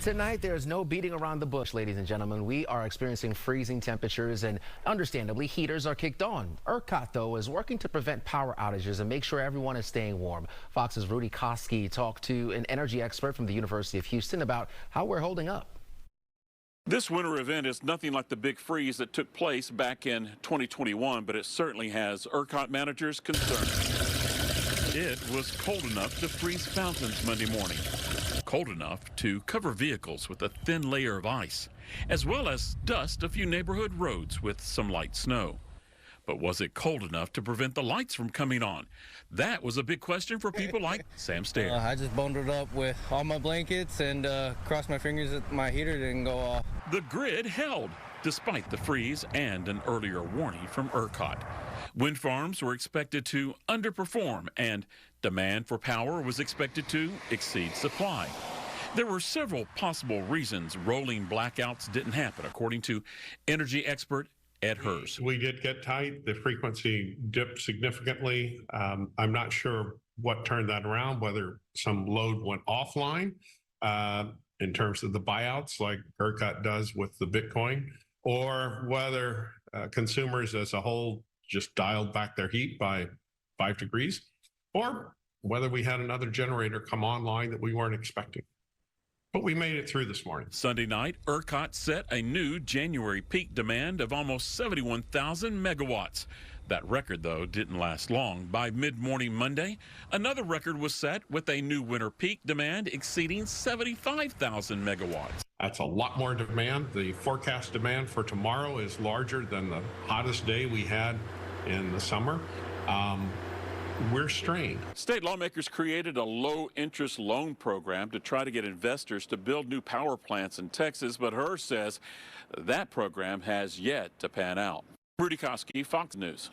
Tonight, there's no beating around the bush, ladies and gentlemen. We are experiencing freezing temperatures, and understandably, heaters are kicked on. ERCOT, though, is working to prevent power outages and make sure everyone is staying warm. Fox's Rudy Koski talked to an energy expert from the University of Houston about how we're holding up. This winter event is nothing like the big freeze that took place back in 2021, but it certainly has ERCOT managers concerned. It was cold enough to freeze fountains Monday morning, cold enough to cover vehicles with a thin layer of ice, as well as dust a few neighborhood roads with some light snow. But was it cold enough to prevent the lights from coming on? That was a big question for people like Sam Stair. I just bundled up with all my blankets and crossed my fingers that my heater didn't go off. The grid held, despite the freeze and an earlier warning from ERCOT. Wind farms were expected to underperform, and demand for power was expected to exceed supply. There were several possible reasons rolling blackouts didn't happen, according to energy expert Ed Hers. We did get tight. The frequency dipped significantly. I'm not sure what turned that around, whether some load went offline in terms of the buyouts like ERCOT does with the Bitcoin, or whether consumers as a whole just dialed back their heat by 5 degrees, or whether we had another generator come online that we weren't expecting. But we made it through this morning. Sunday night, ERCOT set a new January peak demand of almost 71,000 megawatts. That record, though, didn't last long. By mid-morning Monday, another record was set with a new winter peak demand exceeding 75,000 megawatts. That's a lot more demand. The forecast demand for tomorrow is larger than the hottest day we had in the summer. We're strained. State lawmakers created a low-interest loan program to try to get investors to build new power plants in Texas, but Hers says that program has yet to pan out. Rudy Koski, Fox News.